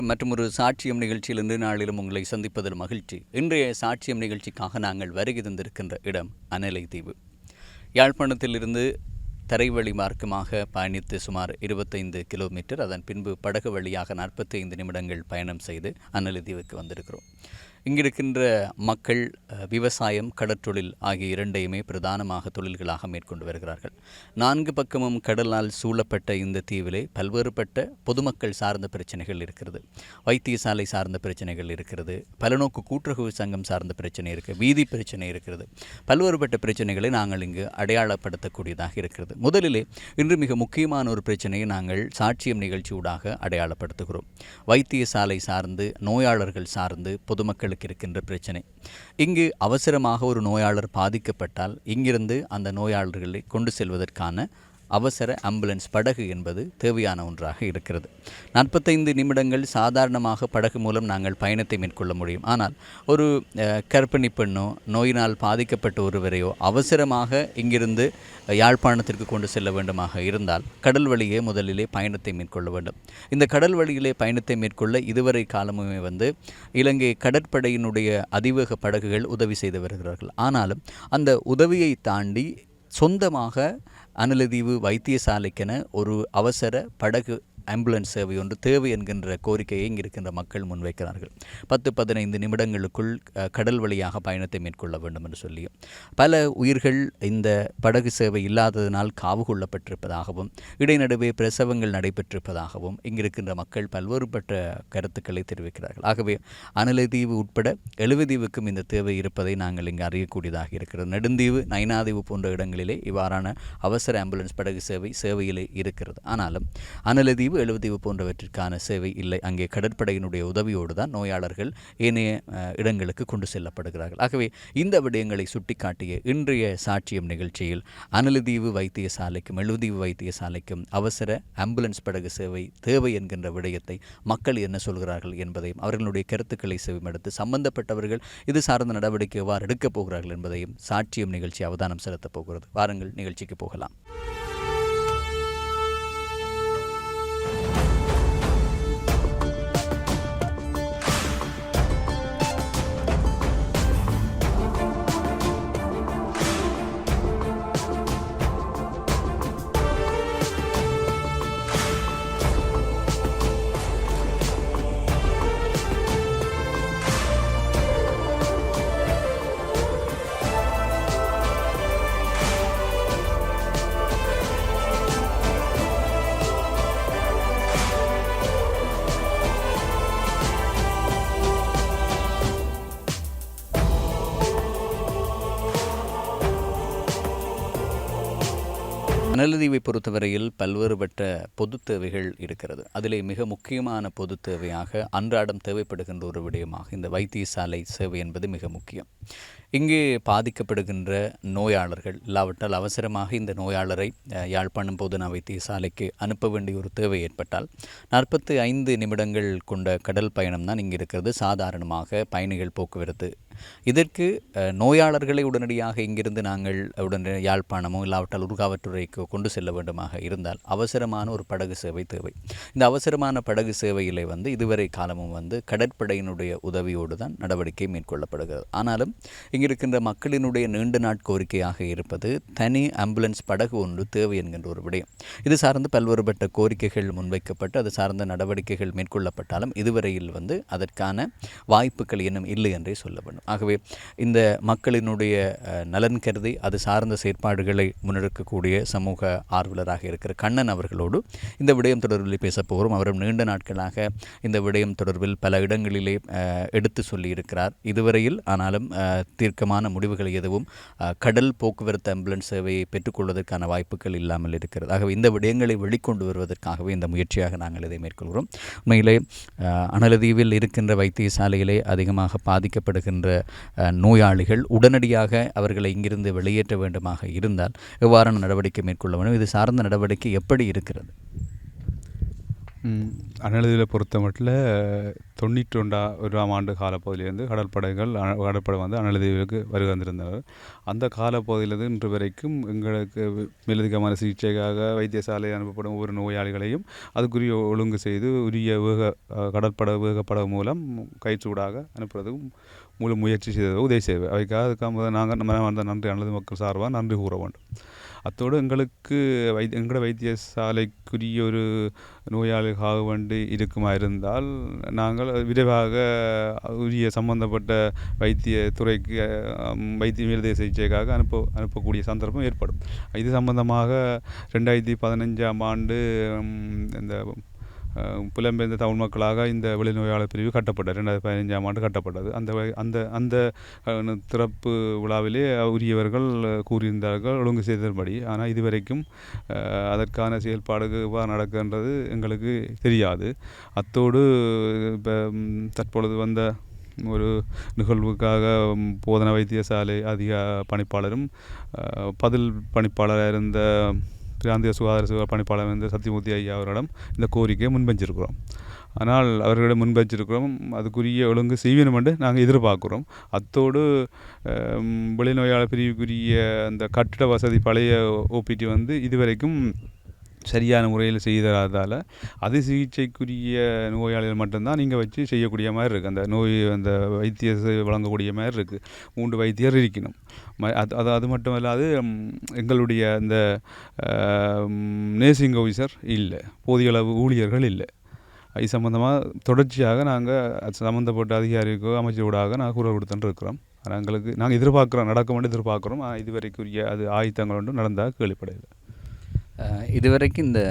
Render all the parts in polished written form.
மற்றும் ஒரு சாட்சியம் நிகழ்ச்சியில் இன்று நாளிலும் உங்களை சந்திப்பதில் மகிழ்ச்சி. இன்றைய சாட்சியம் நிகழ்ச்சிக்காக நாங்கள் வருகை தந்திருக்கின்ற இடம் அனலை தீவு. யாழ்ப்பாணத்திலிருந்து தரைவழி மார்க்கமாக பயணித்து சுமார் 25 கிலோமீட்டர், அதன் பின்பு படகு வழியாக 45 நிமிடங்கள் பயணம் செய்து அனலை தீவுக்கு வந்திருக்கிறோம். இங்கிருக்கின்ற மக்கள் விவசாயம், கடற்றொழில் ஆகிய இரண்டையுமே பிரதானமாக தொழில்களாக மேற்கொண்டு வருகிறார்கள். 4 பக்கமும் கடலால் சூழப்பட்ட இந்த தீவிலே பல்வேறுபட்ட பொதுமக்கள் சார்ந்த பிரச்சனைகள் இருக்கிறது. வைத்தியசாலை சார்ந்த பிரச்சனைகள் இருக்கிறது, பலநோக்கு கூட்டுறவு சங்கம் சார்ந்த பிரச்சனை இருக்குது, வீதி பிரச்சனை இருக்கிறது. பல்வேறுபட்ட பிரச்சனைகளை நாங்கள் இங்கு அடையாளப்படுத்தக்கூடியதாக இருக்கிறது. முதலிலே இன்று மிக முக்கியமான ஒரு பிரச்சனையை நாங்கள் சாட்சியம் நிகழ்ச்சியூடாக அடையாளப்படுத்துகிறோம். வைத்தியசாலை சார்ந்து, நோயாளர்கள் சார்ந்து பொதுமக்கள் இருக்கின்ற பிரச்சனை. இங்கு அவசரமாக ஒரு நோயாளர் பாதிக்கப்பட்டால் இங்கிருந்து அந்த நோயாளர்களை கொண்டு செல்வதற்கான அவசர ஆம்புலன்ஸ் படகு என்பது தேவையான ஒன்றாக இருக்கிறது. 45 நிமிடங்கள் சாதாரணமாக படகு மூலம் நாங்கள் பயணத்தை மேற்கொள்ள முடியும். ஆனால் ஒரு கர்ப்பிணி பெண்ணோ, நோயினால் பாதிக்கப்பட்ட ஒருவரையோ அவசரமாக இங்கிருந்து யாழ்ப்பாணத்திற்கு கொண்டு செல்ல வேண்டுமாக இருந்தால் கடல் வழியே முதலிலே பயணத்தை மேற்கொள்ள வேண்டும். இந்த கடல் வழியிலே பயணத்தை மேற்கொள்ள இதுவரை காலமுமே இலங்கை கடற்படையினுடைய அதிவேக படகுகள் உதவி செய்து வருகிறார்கள். ஆனாலும் அந்த உதவியை தாண்டி சொந்தமாக அனலதீவு வைத்தியசாலைக்கென ஒரு அவசர படகு ஆம்புலன்ஸ் சேவை ஒன்று தேவை என்கின்ற கோரிக்கையை இங்கிருக்கின்ற மக்கள் முன்வைக்கிறார்கள். 10-15 நிமிடங்களுக்குள் கடல் வழியாக பயணத்தை மேற்கொள்ள வேண்டும் என்று சொல்லியும் பல உயிர்கள் இந்த படகு சேவை இல்லாததினால் காவு கொள்ளப்பட்டிருப்பதாகவும், இடைநடுவே பிரசவங்கள் நடைபெற்றிருப்பதாகவும் இங்கிருக்கின்ற மக்கள் பல்வேறுபட்ட கருத்துக்களை தெரிவிக்கிறார்கள். ஆகவே அனலதீவு உட்பட எழுவதீவுக்கும் இந்த தேவை இருப்பதை நாங்கள் இங்கு அறியக்கூடியதாக இருக்கிறது. நெடுந்தீவு, நைனாதீவு போன்ற இடங்களிலே இவ்வாறான அவசர ஆம்புலன்ஸ் படகு சேவையிலே இருக்கிறது. ஆனாலும் அனலதீவு, எழுவதீவு போன்றவற்றிற்கான சேவை இல்லை. அங்கே கடற்படையினுடைய உதவியோடு தான் நோயாளர்கள் ஏனைய இடங்களுக்கு கொண்டு செல்லப்படுகிறார்கள். ஆகவே இந்த விடயங்களை சுட்டிக்காட்டிய இன்றைய சாட்சியம் நிகழ்ச்சியில் அனலதீவு வைத்தியசாலைக்கும் எழுவதீவு வைத்தியசாலைக்கும் அவசர ஆம்புலன்ஸ் படகு சேவை தேவை என்கின்ற விடயத்தை மக்கள் என்ன சொல்கிறார்கள் என்பதையும், அவர்களுடைய கருத்துக்களை செவிமடுத்து சம்பந்தப்பட்டவர்கள் இது சார்ந்த நடவடிக்கை எவ்வாறு எடுக்கப் போகிறார்கள் என்பதையும் சாட்சியம் நிகழ்ச்சி அவதானம் செலுத்தப் போகிறது. வாருங்கள் நிகழ்ச்சிக்கு போகலாம். அனலதீவை பொறுத்தவரையில் பல்வேறுபட்ட பொது தேவைகள் இருக்கிறது. அதிலே மிக முக்கியமான பொது தேவையாக அன்றாடம் தேவைப்படுகின்ற ஒரு விடயமாக இந்த வைத்தியசாலை சேவை என்பது மிக முக்கியம். இங்கே பாதிக்கப்படுகின்ற நோயாளர்கள் இல்லாவிட்டால் அவசரமாக இந்த நோயாளரை யாழ்ப்பாணம் போதனா வைத்தியசாலைக்கு அனுப்ப வேண்டிய ஒரு தேவை ஏற்பட்டால் 45 நிமிடங்கள் கொண்ட கடல் பயணம் தான் இங்கே இருக்கிறது. சாதாரணமாக பயணிகள் போக்குவரத்து. இதற்கு நோயாளர்களை உடனடியாக இங்கிருந்து நாங்கள் யாழ்ப்பாணமோ இல்லாவிட்டால் உருகாவற்றுறைக்கோ கொண்டு செல்ல வேண்டுமாக இருந்தால் அவசரமான ஒரு படகு சேவை தேவை. இந்த அவசரமான படகு சேவையிலே இதுவரை காலமும் கடற்படையினுடைய உதவியோடு தான் நடவடிக்கை மேற்கொள்ளப்படுகிறது. ஆனாலும் இங்கிருக்கின்ற மக்களினுடைய நீண்ட நாட்கோரிக்கையாக இருப்பது தனி ஆம்புலன்ஸ் படகு ஒன்று தேவை என்கின்ற ஒரு விடயம். இது சார்ந்து பல்வேறுபட்ட கோரிக்கைகள் முன்வைக்கப்பட்டு அது சார்ந்த நடவடிக்கைகள் மேற்கொள்ளப்பட்டாலும் இதுவரையில் அதற்கான வாய்ப்புகள் இன்னும் இல்லை என்றே சொல்ல வேண்டும். ஆகவே இந்த மக்களினுடைய நலன் கருதி அது சார்ந்த செயற்பாடுகளை முன்னெடுக்கக்கூடிய சமூக ஆர்வலராக இருக்கிற கண்ணன் அவர்களோடு இந்த விடயம் தொடர்பில் பேசப் போகிறோம். அவரும் நீண்ட நாட்களாக இந்த விடயம் தொடர்பில் பல இடங்களிலே எடுத்து சொல்லியிருக்கிறார் இதுவரையில். ஆனாலும் தீர்க்கமான முடிவுகள் எதுவும் கடல் போக்குவரத்து ஆம்புலன்ஸ் சேவையை பெற்றுக்கொள்வதற்கான வாய்ப்புகள் இல்லாமல் இருக்கிறது. ஆகவே இந்த விடயங்களை வெளிக்கொண்டு வருவதற்காகவே இந்த முயற்சியாக நாங்கள் இதை மேற்கொள்கிறோம். உண்மையிலே அனலதீவில் இருக்கின்ற வைத்தியசாலையிலே அதிகமாக பாதிக்கப்படுகின்ற நோயாளிகள் உடனடியாக அவர்களை இங்கிருந்து வெளியேற்ற வேண்டுமாக இருந்தால் எவ்வாறான நடவடிக்கை மேற்கொள்ள வேண்டும்? இது சார்ந்த நடவடிக்கை எப்படி இருக்கிறது? அனலதியில் பொறுத்த மட்டில் 91ஆம் ஆண்டு காலப்பகுதியிலிருந்து கடற்படை வந்து அனலதீவுக்கு வருகை வந்திருந்தனர். அந்த காலப்பகுதியிலிருந்து இன்று வரைக்கும் எங்களுக்கு மேலதிகமான சிகிச்சைக்காக வைத்தியசாலை அனுப்பப்படும் ஒவ்வொரு நோயாளிகளையும் அதுக்குரிய ஒழுங்கு செய்து உரிய வேகப்படகு மூலம் கைச்சூடாக அனுப்புறதுக்கு முழு முயற்சி செய்தது உதவி செய்வது. அதுக்காக நாங்கள் அந்த நன்றி அனலதி மக்கள் சார்பாக நன்றி கூற வேண்டும். அத்தோடு எங்களுக்கு எங்களோட வைத்தியசாலைக்குரிய ஒரு நோயாளிகளாக வேண்டி இருக்குமா இருந்தால் நாங்கள் விரைவாக உரிய சம்பந்தப்பட்ட வைத்திய துறைக்கு வைத்திய மேலதிக சிகிச்சைக்காக அனுப்பக்கூடிய சந்தர்ப்பம் ஏற்படும். இது சம்பந்தமாக 2015ஆம் ஆண்டு இந்த புலம்பெயர்ந்த தமிழ் மக்களாக இந்த வெளிநோயாளர் பிரிவு கட்டப்பட்டது. 2015ஆம் ஆண்டு கட்டப்பட்டது. அந்த திறப்பு விழாவிலே உரியவர்கள் கூறியிருந்தார்கள் ஒழுங்கு செய்தபடி. ஆனால் இதுவரைக்கும் அதற்கான செயல்பாடுகள் எவ்வாறு நடக்கின்றது எங்களுக்கு தெரியாது. அத்தோடு இப்போ தற்பொழுது வந்த ஒரு நிகழ்வுக்காக போதனா வைத்தியசாலை அதிக பணிப்பாளரும் பதில் பணிப்பாளராக இருந்த பிராந்திய சுகாதார பணிப்பாளர் இருந்த சத்தியமூர்த்தி ஐயா அவரிடம் இந்த கோரிக்கையை முன்வச்சிருக்கிறோம். ஆனால் அவர்களிடம் முன்வச்சிருக்கிறோம் அதுக்குரிய ஒழுங்கு செய்யணும் என்று நாங்கள் எதிர்பார்க்குறோம். அத்தோடு வெளிநோயாளர் பிரிவுக்குரிய அந்த கட்டிட வசதி பழைய ஓபிடி வந்து இதுவரைக்கும் சரியான முறையில் செய்ததால் அது சிகிச்சைக்குரிய நோயாளிகள் மட்டும்தான் நீங்கள் வச்சு செய்யக்கூடிய மாதிரி இருக்குது. அந்த வைத்திய வழங்கக்கூடிய மாதிரி இருக்குது. 3 வைத்தியர் இருக்கணும். அது மட்டும் இல்லாது எங்களுடைய அந்த நேர்சிங் ஆஃபீஸர் இல்லை, போதிய அளவு ஊழியர்கள் இல்லை. இது சம்பந்தமாக தொடர்ச்சியாக நாங்கள் சம்மந்தப்பட்ட அதிகாரிக்கோ அமைச்சரோடாக நாங்கள் குரல் கொடுத்துட்டு இருக்கிறோம். நாங்கள் எதிர்பார்க்குறோம், நடக்கும் என்று எதிர்பார்க்குறோம். இதுவரைக்குரிய அது ஆயத்தங்கள் ஒன்றும் நடந்தால் கேள்விப்படையில்லை. இதுவரைக்கும் இந்த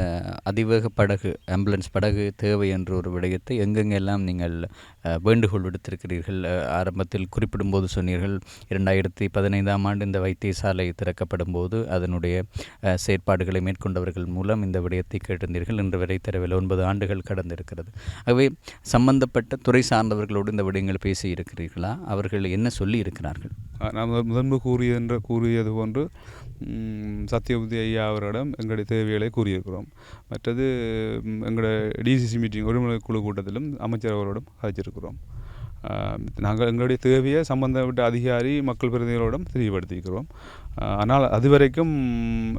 அதிவேக படகு ஆம்புலன்ஸ் படகு தேவை என்ற ஒரு விடயத்தை எங்கெங்கெல்லாம் நீங்கள் வேண்டுகோள் விடுத்திருக்கிறீர்கள்? ஆரம்பத்தில் குறிப்பிடும்போது சொன்னீர்கள் 2015ஆம் ஆண்டு இந்த வைத்தியசாலை திறக்கப்படும் போது அதனுடைய செயற்பாடுகளை மேற்கொண்டவர்கள் மூலம் இந்த விடயத்தை கேட்டிருந்தீர்கள். இன்று வரை தரவில் 9 ஆண்டுகள் கடந்திருக்கிறது. ஆகவே சம்பந்தப்பட்ட துறை சார்ந்தவர்களோடு இந்த விடயங்கள் பேசி இருக்கிறீர்களா? அவர்கள் என்ன சொல்லி இருக்கிறார்கள்? நாம் முதன்பு கூறியது போன்று சத்தியமூர்த்தி ஐயா அவரிடம் எங்களுடைய தேவைகளை கூறியிருக்கிறோம். மற்றது எங்களுடைய டிசிசி மீட்டிங் ஒருமுறை குழு கூட்டத்திலும் அமைச்சர் அவரோடும் கதைச்சிருக்கிறோம். நாங்கள் எங்களுடைய தேவையை சம்பந்தப்பட்ட அதிகாரி மக்கள் பிரதிநிதிகளோடும் தெரியப்படுத்தியிருக்கிறோம். ஆனால் அதுவரைக்கும்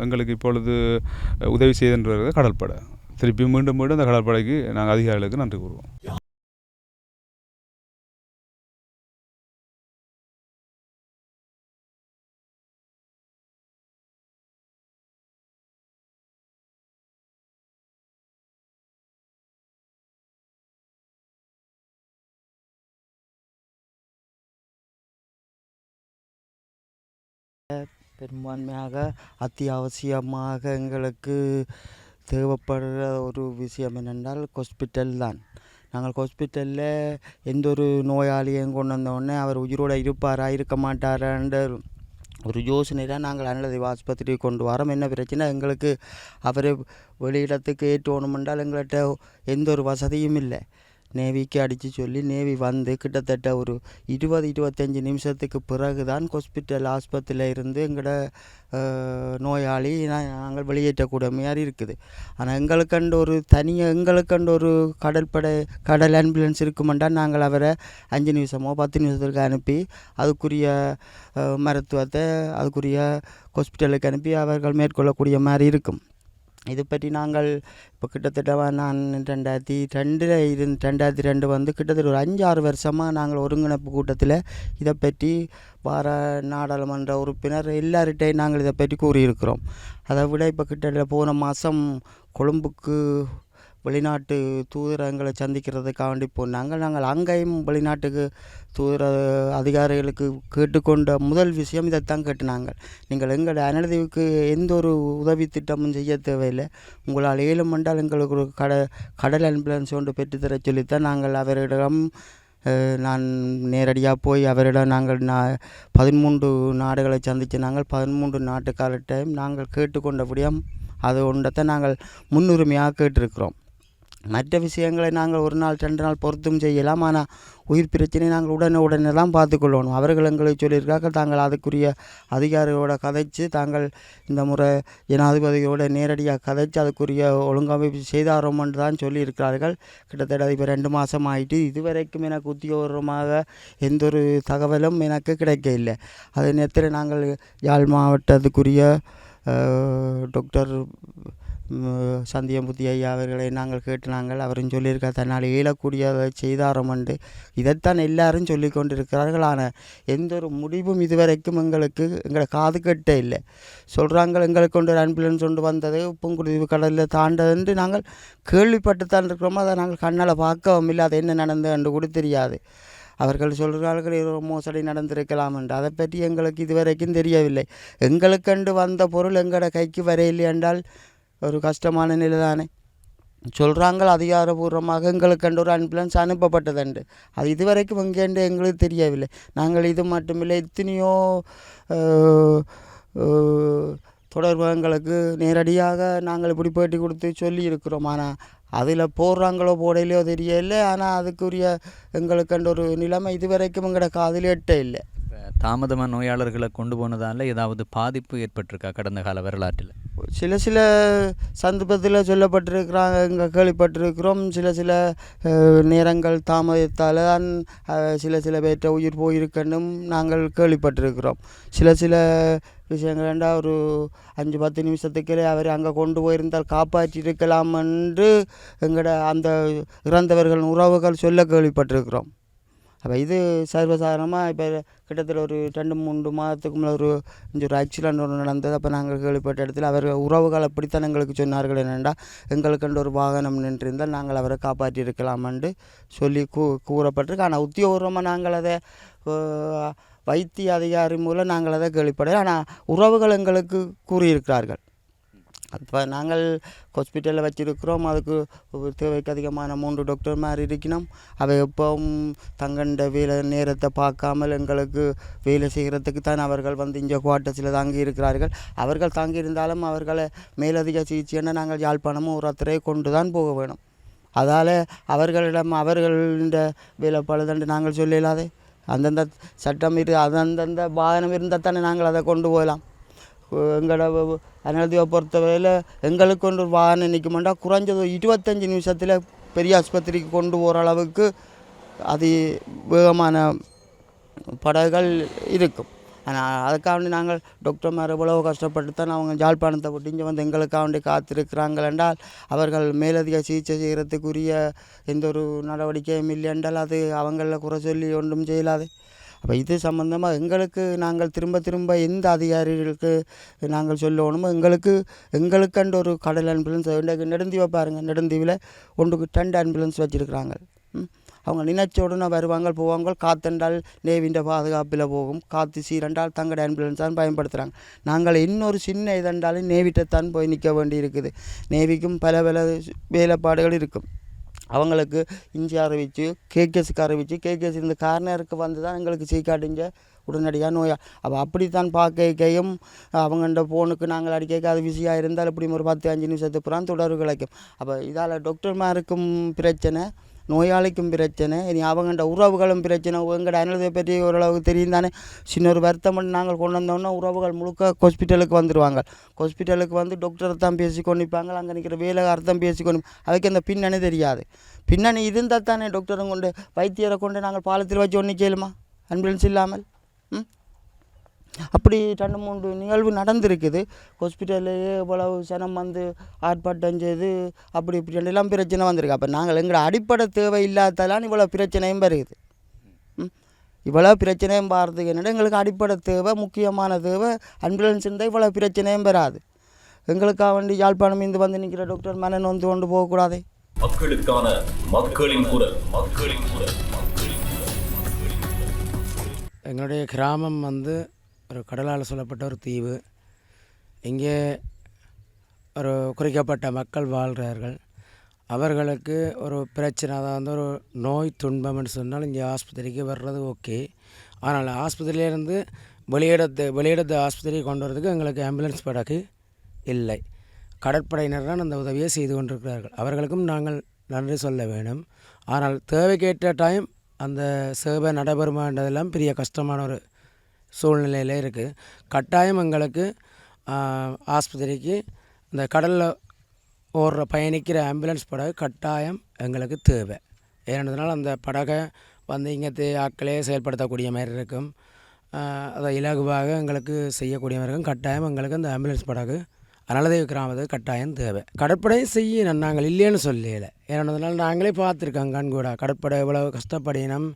எங்களுக்கு இப்பொழுது உதவி செய்கின்ற கடற்படை. திருப்பி மீண்டும் அந்த கடற்படைக்கு நாங்கள் அதிகாரிகளுக்கு நன்றி கூறுவோம். பெரும்பான்மையாக அத்தியாவசியமாக எங்களுக்கு தேவைப்படுற ஒரு விஷயம் என்னென்றால் ஹாஸ்பிட்டல் தான். நாங்கள் ஹாஸ்பிட்டலில் எந்த ஒரு நோயாளியும் கொண்டு வந்தோடனே அவர் உயிரோடு இருப்பாரா இருக்க மாட்டாரான்ற ஒரு யோசனை தான் நாங்கள் அனலதி ஆஸ்பத்திரிக்கு கொண்டு வரோம். என்ன பிரச்சனை, எங்களுக்கு அவரை வெளியிடத்துக்கு ஏற்றோணுமென்றால் எங்கள்கிட்ட எந்த ஒரு வசதியும் இல்லை. நேவிக்கு அடித்து சொல்லி நேவி வந்து கிட்டத்தட்ட ஒரு 20-25 நிமிஷத்துக்கு பிறகு தான் ஆஸ்பத்திரியில் இருந்து எங்களோட நோயாளி நாங்கள் வெளியேற்றக்கூடிய மாதிரி இருக்குது. ஆனால் எங்களுக்கண்டு ஒரு கடல் ஆம்புலன்ஸ் இருக்குமென்றால் நாங்கள் அவரை 5 நிமிஷமோ 10 நிமிஷத்துக்கு அனுப்பி அதுக்குரிய மருத்துவத்தை அதுக்குரிய ஹாஸ்பிட்டலுக்கு அனுப்பி அவர்கள் மேற்கொள்ளக்கூடிய மாதிரி இருக்கும். இது பற்றி நாங்கள் இப்போ கிட்டத்தட்ட நான் 2002 வந்து கிட்டத்தட்ட ஒரு 5-6 வருஷமாக நாங்கள் ஒருங்கிணைப்பு கூட்டத்தில் இதை பற்றி நாடாளுமன்ற உறுப்பினர் எல்லார்கிட்டையும் நாங்கள் இதை பற்றி கூறியிருக்கிறோம். அதை விட இப்போ கிட்டத்தட்ட போன மாதம் கொழும்புக்கு வெளிநாட்டு தூதரங்களை சந்திக்கிறதுக்காக வேண்டி போனாங்க. நாங்கள் அங்கேயும் வெளிநாட்டுக்கு தூதர அதிகாரிகளுக்கு கேட்டுக்கொண்ட முதல் விஷயம் இதைத்தான் கேட்டுனாங்க. நீங்கள் எங்களோட அனலதீவுக்கு எந்த ஒரு உதவி திட்டமும் செய்ய தேவையில்லை, உங்களால் ஏழும் என்றால் எங்களுக்கு ஒரு கடல் ஆம்புலன்ஸ் ஒன்று பெற்றுத்தர சொல்லித்தான் நாங்கள் அவரிடம் நான் நேரடியாக போய் அவரிடம் நாங்கள் 13 நாடுகளை சந்தித்து நாங்கள் 13 நாட்டுக்காரர்கிட்டையும் நாங்கள் கேட்டுக்கொண்டபடியும் அது ஒன்றத்தை நாங்கள் முன்னுரிமையாக கேட்டிருக்கிறோம். மற்ற விஷயங்களை நாங்கள் ஒரு நாள் 2 நாள் பொறுத்தும் செய்யலாம். ஆனால் உயிர் பிரச்சனை நாங்கள் உடனே தான் பார்த்துக்கொள்ளணும். அவர்கள் எங்களுக்கு சொல்லியிருக்காங்க, தாங்கள் அதுக்குரிய அதிகாரிகளோட கதைச்சு தாங்கள் இந்த முறை ஜனாதிபதியோட நேரடியாக கதைச்சு அதுக்குரிய ஒழுங்கமைப்பு செய்தாரோம்னு தான் சொல்லியிருக்கிறார்கள். கிட்டத்தட்ட இப்போ 2 மாதம் ஆகிட்டு இதுவரைக்கும் எனக்கு உத்தியோகபூர்வமாக எந்த ஒரு தகவலும் எனக்கு கிடைக்க இல்லை. அதே நேரத்தில் நாங்கள் யாழ் மாவட்டத்துக்குரிய டாக்டர் சந்தியம்புத்தி ஐயா அவர்களை நாங்கள் கேட்டு அவரும் சொல்லியிருக்கார் தன்னால் இயலக்கூடியதை செய்தாரோமண்டு. இதைத்தான் எல்லாரும் சொல்லி கொண்டிருக்கிறார்கள். ஆனால் எந்த ஒரு முடிவும் இதுவரைக்கும் எங்களை காது கட்ட இல்லை. சொல்கிறாங்க எங்களுக்கு கொண்டு ஒரு ஆம்புலன்ஸ் கொண்டு வந்தது புங்குடுதீவு கடலில் தாண்டதுன்ட்டு நாங்கள் கேள்விப்பட்டுத்தான் இருக்கிறோமோ, அதை நாங்கள் கண்ணால் பார்க்கவும் இல்லை. அது என்ன நடந்ததுன்னு கூட தெரியாது. அவர்கள் சொல்கிறார்கள் ஒரு மோசடி நடந்திருக்கலாம் என்று. அதை பற்றி எங்களுக்கு இதுவரைக்கும் தெரியவில்லை. எங்களுக்கண்டு வந்த பொருள் எங்களோட கைக்கு வரையில்லை என்றால் ஒரு கஷ்டமான நிலை தானே. சொல்கிறாங்க அதிகாரபூர்வமாக எங்களுக்கண்டு ஒரு ஆம்புலன்ஸ் அனுப்பப்பட்டதுண்டு. அது இதுவரைக்கும் எங்கேண்டு எங்களுக்கு தெரியவில்லை. நாங்கள் இது மட்டுமில்லை, எத்தனையோ தொடர்புகளுக்கு நேரடியாக நாங்கள் இப்படி பேட்டி கொடுத்து சொல்லியிருக்கிறோம். ஆனால் அதில் போடுறாங்களோ போடையிலையோ தெரியலை. ஆனால் அதுக்குரிய எங்களுக்கண்டு ஒரு நிலைமை இதுவரைக்கும் எங்களோட காதில் எட்ட இல்லை. தாமதமாக நோயாளர்களை கொண்டு போனதால் ஏதாவது பாதிப்பு ஏற்பட்டிருக்கா கடந்த கால வரலாற்றில்? சில சந்தர்ப்பத்தில் சொல்லப்பட்டிருக்கிறாங்க, இங்கே கேள்விப்பட்டிருக்கிறோம். சில நேரங்கள் தாமதத்தால் தான் சில பேர்கிட்ட உயிர் போயிருக்கணும் நாங்கள் கேள்விப்பட்டிருக்கிறோம். சில விஷயங்கள் வேண்டாம், ஒரு 5-10 நிமிஷத்துக்கே அவர் அங்கே கொண்டு போயிருந்தால் காப்பாற்றியிருக்கலாம் என்று எங்களோட அந்த இறந்தவர்கள் உறவுகள் சொல்ல கேள்விப்பட்டிருக்கிறோம். அப்போ இது சர்வசாதாரணமாக இப்போ கிட்டத்தட்ட ஒரு 2-3 மாதத்துக்கு முன்னே ஒரு ஆக்சிடெண்ட் ஒன்று நடந்தது. அப்போ நாங்கள் கேள்விப்பட்ட இடத்துல அவர்கள் உறவுகள் அப்படித்தான் எங்களுக்கு சொன்னார்கள். என்னென்னா எங்களுக்கென்று ஒரு வாகனம் நின்றிருந்தால் நாங்கள் அவரை காப்பாற்றியிருக்கலாமென்று சொல்லி கூறப்பட்டிருக்கு. ஆனால் உத்தியோகபூர்வமாக நாங்கள் அதை வைத்திய அதிகாரி மூலம் நாங்கள் அதை கேள்விப்படலை. ஆனால் உறவுகள் எங்களுக்கு கூறியிருக்கிறார்கள். அப்போ நாங்கள் ஹாஸ்பிட்டலில் வச்சுருக்கிறோம். அதுக்கு தேவைக்கு அதிகமான 3 டாக்டர் மாதிரி இருக்கணும். அவை எப்பவும் தங்கண்ட வேலை நேரத்தை பார்க்காமல் எங்களுக்கு வேலை செய்கிறதுக்கு தான் அவர்கள் வந்து இங்கே குவார்ட்டர்ஸில் தாங்கி இருக்கிறார்கள். அவர்கள் தாங்கியிருந்தாலும் அவர்களை மேலதிக சிகிச்சைன்னு நாங்கள் யாழ்ப்பாணமும் ஒரு அத்தரையை கொண்டு தான் போக வேணும். அதால் அவர்களிட வேலை பழுதண்டு நாங்கள் சொல்லலாதே. அந்தந்த சட்டம் அந்தந்த வாகனம் இருந்தால் தானே நாங்கள் அதை கொண்டு போகலாம். எங்களோட அனல்தியை பொறுத்தவரையில் எங்களுக்கு கொண்டு ஒரு வாகனம் நிற்குமெண்டா குறைஞ்சது 25 நிமிஷத்தில் பெரிய ஆஸ்பத்திரிக்கு கொண்டு போகிற அளவுக்கு அது வேகமான படகுகள் இருக்கும். ஆனால் அதுக்காண்டி நாங்கள் டாக்டர் மேலே எவ்வளவு கஷ்டப்பட்டு தான் அவங்க யாழ்ப்பாணத்தை விட்டு இங்கே வந்து எங்களுக்காண்டி காத்திருக்கிறாங்கள் என்றால் அவர்கள் மேலதிக சிகிச்சை செய்கிறதுக்குரிய எந்த ஒரு நடவடிக்கையும் இல்லை என்றால் அது அவங்கள குறை சொல்லி ஒன்றும் செய்யலாது. அப்போ இது சம்மந்தமாக எங்களுக்கு நாங்கள் திரும்ப எந்த அதிகாரிகளுக்கு நாங்கள் சொல்லணுமோ எங்களுக்கண்டு ஒரு கடல் ஆம்புலன்ஸ் நெடுந்தீவை பாருங்கள். நெடுந்தீவில் 2 ஆம்புலன்ஸ் வச்சுருக்குறாங்க. அவங்க நினைச்ச உடனே வருவாங்க போவாங்க. காத்தென்றால் நேவிൻ്റെ பாதுகாப்பில் போகும், காற்று சீரென்றால் தங்கட ஆம்புலன்ஸ் தான் பயன்படுத்துகிறாங்க. நாங்கள் இன்னொரு சின்ன இதென்றாலும் நேவிட்டைத்தான் போய் நிற்க வேண்டி இருக்குது. நேவிக்கும் பல வேலைப்பாடுகள் இருக்கும். அவங்களுக்கு இஞ்சி அறிவிச்சு கேகேஸுக்கு அறிவிச்சு கேகேஸ் இந்த கார்னருக்கு வந்து தான் எங்களுக்கு சீக்காட்டிங்க உடனடியாக நோயா. அப்போ அப்படித்தான் பார்க்கையும் அவங்கள்ட ஃபோனுக்கு நாங்கள் அடிக்க அது பிஸியாக இருந்தால் இப்படி ஒரு 10-5 நிமிஷத்துக்கு அப்புறம் தொடர்பு கிடைக்கும். அப்போ இதால் டாக்டர்மாருக்கும் பிரச்சனை, நோயாளிக்கும் பிரச்சனை, இனி அவங்கள்ட உறவுகளும் பிரச்சனை. எங்களோட அனலதை பற்றி ஓரளவுக்கு தெரியும் தானே. சின்ன ஒரு வருத்தம் பண்ணி நாங்கள் கொண்டு வந்தோன்னா உறவுகள் முழுக்க ஹாஸ்பிட்டலுக்கு வந்துடுவாங்க. ஹாஸ்பிட்டலுக்கு வந்து டாக்டரை தான் பேசி கொண்டிருப்பாங்க, அங்கே நிற்கிற வேலைக்காரர் தான் பேசி கொண்டு. அதுக்கு அந்த பின்னணி தெரியாது. பின்னணி இருந்தால் தானே டாக்டரும் கொண்டு வைத்தியரை கொண்டு நாங்கள் பாலத்தில் வச்சு ஒன்று செய்யலுமா ஆம்புலன்ஸ் இல்லாமல்? அப்படி 2-3 நிகழ்வு நடந்திருக்குது. ஹாஸ்பிட்டல்லையே இவ்வளவு சனம் வந்து ஆர்ப்பாட்டம் செய்து இப்படி எல்லாம் பிரச்சனை வந்திருக்கு. அப்போ நாங்கள் எங்களோட அடிப்படை தேவை இல்லாததான் இவ்வளோ பிரச்சனையும் வருது. இவ்வளோ பிரச்சனையும் பாரதுக்கு என்னென்னா எங்களுக்கு அடிப்படை தேவை, முக்கியமான தேவை ஆம்புலன்ஸ் இருந்தால் இவ்வளோ பிரச்சனையும் வராது. எங்களுக்காக வேண்டி யாழ்ப்பாணம் இருந்து வந்து நிற்கிற டாக்டர் மனன் வந்து கொண்டு போகக்கூடாது. மக்களுக்கான மக்களின் குரல். எங்களுடைய கிராமம் வந்து ஒரு கடலால் சொல்லப்பட்ட ஒரு தீவு. இங்கே ஒரு குறிக்கப்பட்ட மக்கள் வாழ்கிறார்கள். அவர்களுக்கு ஒரு பிரச்சனை, அதாவது ஒரு நோய் துன்பம்னு சொன்னால் இங்கே ஆஸ்பத்திரிக்கு வர்றது ஓகே. ஆனால் ஆஸ்பத்திரியிலேருந்து வெளியிடத்து ஆஸ்பத்திரிக்கு கொண்டு வரதுக்கு எங்களுக்கு ஆம்புலன்ஸ் படகு இல்லை. கடற்படையினர் தான் அந்த உதவியை செய்து கொண்டிருக்கிறார்கள். அவர்களுக்கும் நாங்கள் நன்றி சொல்ல வேணும். ஆனால் தேவைக்கேற்ற டைம் அந்த சேவை நடைபெறுமான்றதெல்லாம் பெரிய கஷ்டமான ஒரு சூழ்நிலையில் இருக்குது. கட்டாயம் எங்களுக்கு ஆஸ்பத்திரிக்கு இந்த கடலில் ஓடுற பயணிக்கிற ஆம்புலன்ஸ் படகு கட்டாயம் எங்களுக்கு தேவை. ஏனென்றதுனால் அந்த படகை வந்து இங்கே ஆட்களே செயல்படுத்தக்கூடிய மாதிரி இருக்கும். அதை இலகுவாக எங்களுக்கு செய்யக்கூடிய மாதிரி இருக்கும். கட்டாயம் எங்களுக்கு அந்த ஆம்புலன்ஸ் படகு அனலதேவி கிராமத்துக்கு கட்டாயம் தேவை. கடற்படை செய்யணும், நாங்கள் இல்லைன்னு சொல்லலை. ஏனென்றதுனால் நாங்களே பார்த்துருக்கோம் கண்கூடா கடற்படை எவ்வளவு கஷ்டப்படினோம்,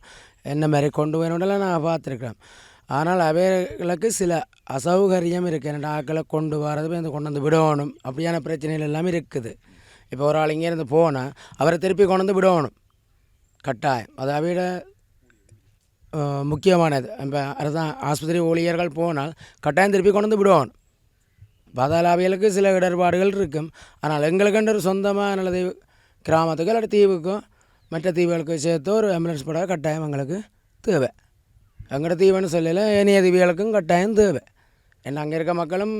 என்ன மாதிரி கொண்டு போயணுன்றலாம் நாங்கள் பார்த்துருக்கோம். ஆனால் அவைகளுக்கு சில அசௌகரியம் இருக்குது. என்னென்ன ஆக்களை கொண்டு வரது இந்த கொண்டு வந்து விடணும், அப்படியான பிரச்சனைகள் எல்லாமே இருக்குது. இப்போ ஒரு ஆள் இங்கேருந்து போனால் அவரை திருப்பி கொண்டு வந்து விடணும் கட்டாயம். அதை விட முக்கியமானது. இப்போ அதுதான் ஆஸ்பத்திரி ஊழியர்கள் போனால் கட்டாயம் திருப்பி கொண்டு வந்து விடணும். பாதாளாவியலுக்கு சில இடர்பாடுகள் இருக்கும். ஆனால் எங்களுக்குன்ற ஒரு சொந்தமாக நல்லது கிராமத்துக்கு இல்லாட்டி தீவுக்கும் மற்ற தீவுகளுக்கு சேர்த்து ஒரு ஆம்புலன்ஸ் படகு கட்டாயம் எங்களுக்கு தேவை. எங்களோட தீவுன்னு சொல்லல, ஏனைய தீவுகளுக்கும் கட்டாயம் தேவை. ஏன்னா அங்கே இருக்க மக்களும்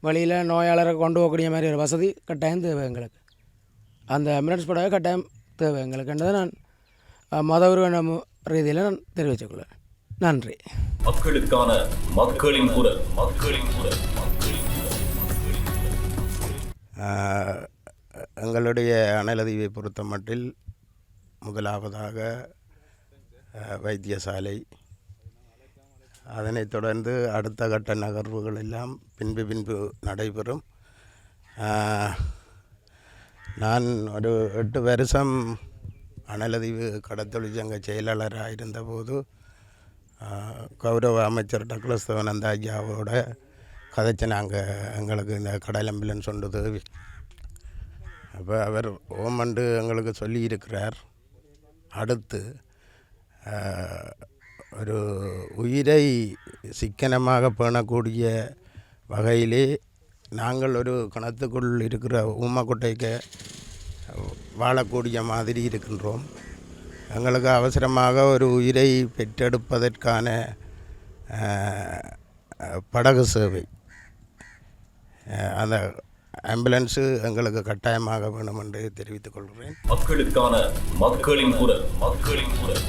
வழியில் நோயாளரை கொண்டு போகக்கூடிய மாதிரி ஒரு வசதி கட்டாயம் தேவை எங்களுக்கு. அந்த ஆம்புலன்ஸ் படகு கட்டாயம் தேவை எங்களுக்குன்றதை நான் மதவுருவ ரீதியில் நான் தெரிவித்துக்கொள்வேன். நன்றி. மக்களுக்கான மக்களின் குரல். மக்களின் குரல். எங்களுடைய அனலதீவை பொறுத்த மட்டில் முதலாவதாக வைத்தியசாலை, அதனைத் தொடர்ந்து அடுத்த கட்ட நகர்வுகள் எல்லாம் பின்பு நடைபெறும். நான் ஒரு 8 வருஷம் அனலதீவு கடத்தொழிற்சங்க செயலாளராக இருந்தபோது கௌரவ அமைச்சர் டக்ளஸ் தேவானந்தா ஐயாவோட கதைச்சு நாங்கள் எங்களுக்கு இந்த கடல் ஆம்புலன்ஸ் ஒன்று தேவை. அப்போ அவர் ஓமண்டு எங்களுக்கு சொல்லியிருக்கிறார். அடுத்து ஒரு உயிரை சிக்கனமாக பேணக்கூடிய வகையிலே நாங்கள் ஒரு கிணத்துக்குள் இருக்கிற ஊமக்குட்டைக்கு வாழக்கூடிய மாதிரி இருக்கின்றோம். எங்களுக்கு அவசரமாக ஒரு உயிரை பெற்றெடுப்பதற்கான படகு சேவை, அந்த ஆம்புலன்ஸு எங்களுக்கு கட்டாயமாக வேணும் என்று தெரிவித்துக் கொள்கிறேன். மக்களுக்கான மக்களின் குரல். மக்களின் குரல்.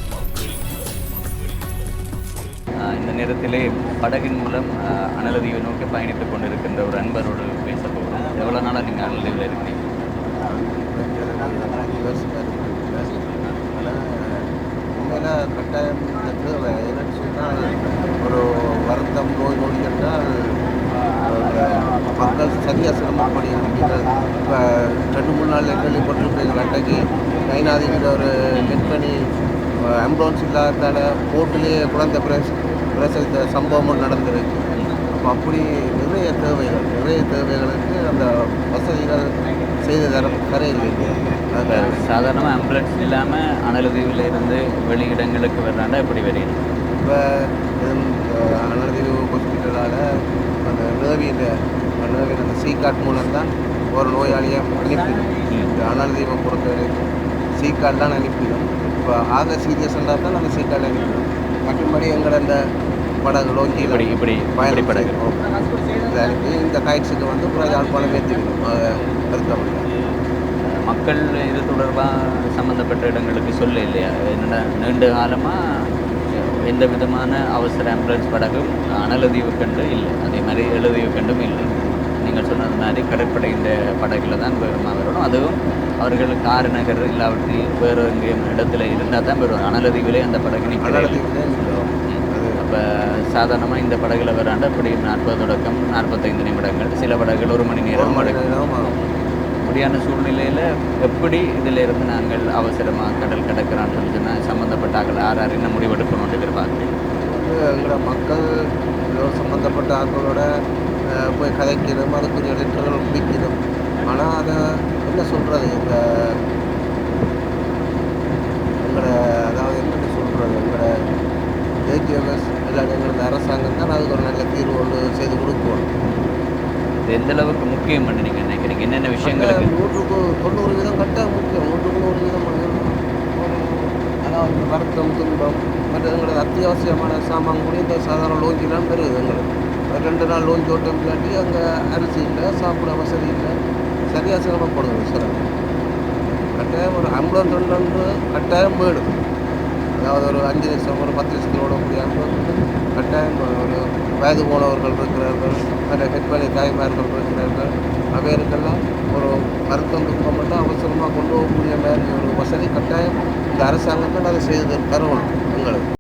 இந்த நேரத்திலே படகின் மூலம் அனலதீவை நோக்கி பயணித்துக் கொண்டிருக்கின்ற ஒரு அன்பரோடு பேச போகிறோம். எவ்வளோ நாளாக நீங்கள் அனலதீவில் இருக்கீங்க? உண்மையில் கட்டாயம் தேவை. என்னென்னு சொன்னால் ஒரு வருத்தம் நோய் நொடி என்றால் மக்கள் சரியாக சிரமப்படுகிறாங்க. இப்போ 2-3 நாள் கேள்விப்பட்டிருப்பீங்க, அன்றைக்கு கைநாதிங்கிற ஒரு பெண்மணி ஆம்புலன்ஸ் இல்லாததால் போட்டிலேயே குழந்தை பிரசவித்த சம்பவமும் நடந்திருக்கு. அப்போ அப்படி நிறைய தேவைகளுக்கு அந்த வசதிகள் செய்து தரையில்லை. சாதாரணமாக ஆம்புலன்ஸ் இல்லாமல் அனலதீவில் இருந்து வெளியிடங்களுக்கு வர்றாண்டா எப்படி வருது? இப்போ அனலதீவு ஹாஸ்பிட்டலால் அந்த நேவியில் அந்த சீகார்ட் மூலம்தான் ஒரு நோயாளியை அனுப்பிடும். இந்த அனலதீவை பொறுத்த வரைக்கும் சீகார்ட் தான் அனுப்பிடும். இப்போ ஆக சீரியஸ்ண்டாக தான் அந்த சீகார்ட் அனுப்பிடும். மற்றபடி எங்களை அந்த படகுகளோ கீழே இப்படி படகு இதை அனுப்பி இந்த காய்ச்சிக்கு வந்து யாழ்ப்பாணம் ஏற்றிக்கணும். கருத்தப்பட்ட மக்கள் இது தொடர்பாக சம்மந்தப்பட்ட இடங்களுக்கு சொல்ல இல்லையா? என்னென்ன நீண்ட காலமாக எந்த விதமான அவசர ஆம்புலன்ஸ் படகும் அனலதீவு கண்டு இல்லை, அதே மாதிரி எழுதீவு கண்டும் இல்லை. நீங்கள் சொன்னது மாதிரி கடற்படை இந்த படகுல தான் வேகமாக வரணும். அதுவும் அவர்களுக்கு ஆறுநகர் இல்லாவற்றி வேறு எங்கேயும் இடத்துல இருந்தால் தான் வருவாங்க. அனலதீவிலே அந்த படகு நிற்கிறது. அப்போ சாதாரணமாக இந்த படகுல வராண்டா அப்படி 40 தொடக்கம் 45 நிமிடங்கள், சில படகுகள் 1 மணி நேரம் அப்படியான சூழ்நிலையில் எப்படி இதில் இருந்து நாங்கள் அவசரமாக கடல் கடக்கிறான்னு சொன்னால் சம்மந்தப்பட்ட யார் என்ன முடிவெடுக்கணும்னு எதிர்பார்க்கிறேன். எங்களோட மக்கள் சம்மந்தப்பட்ட ஆட்களோட போய் கதைக்கணும், அதுக்குரிய லெட்டர்கள் பிடிக்கணும். ஆனால் அதை என்ன சொல்கிறது, எங்களோட அதாவது என்னென்னு சொல்கிறது, எங்களோட ஏஜிஎம்எஸ் இல்லாட்டி எங்களோட அரசாங்கம் தான் அதுக்கு ஒரு நல்ல தீர்வு ஒன்று செய்து கொடுக்கணும். எந்த அளவுக்கு முக்கியம் பண்ணி நீங்கள் நினைக்கிறீங்க? என்னென்ன விஷயங்களுக்கு? 100% கட்டாக முக்கியம். 100% அதாவது வருத்தம், துன்பம், மற்ற எங்களோட அத்தியாவசியமான சாமான் கூட இந்த சாதாரண லோஞ்சிலாம் பெறுது. எங்களுக்கு 2 நாள் லோஞ்ச் ஓட்டம் இல்லாட்டி அங்கே அரிசி இல்லை, சாப்பிட வசதி இல்லை, சரியாக சிரமப்படுது. கட்டாயம் ஒரு ஆம்புலன்ஸ் ஒன்று கட்டாயம் வேணும். அதாவது ஒரு 5 லட்சம் ஒரு 10 லட்சத்தில் ஓடக்கூடிய ஆம்புலன்ஸ் கட்டாயம் ஒரு வயது போனவர்கள் இருக்கிறார்கள், மற்ற கற்பனை தாய்மார்கள் இருக்கிறார்கள். அவைகளுக்கெல்லாம் ஒரு மருத்துவம் துக்கம் மட்டும் அவசரமாக கொண்டு போகக்கூடிய மாதிரி ஒரு வசதி கட்டாயம் இந்த அரசாங்கத்தில் அதை செய்து தரணும் எங்களுக்கு.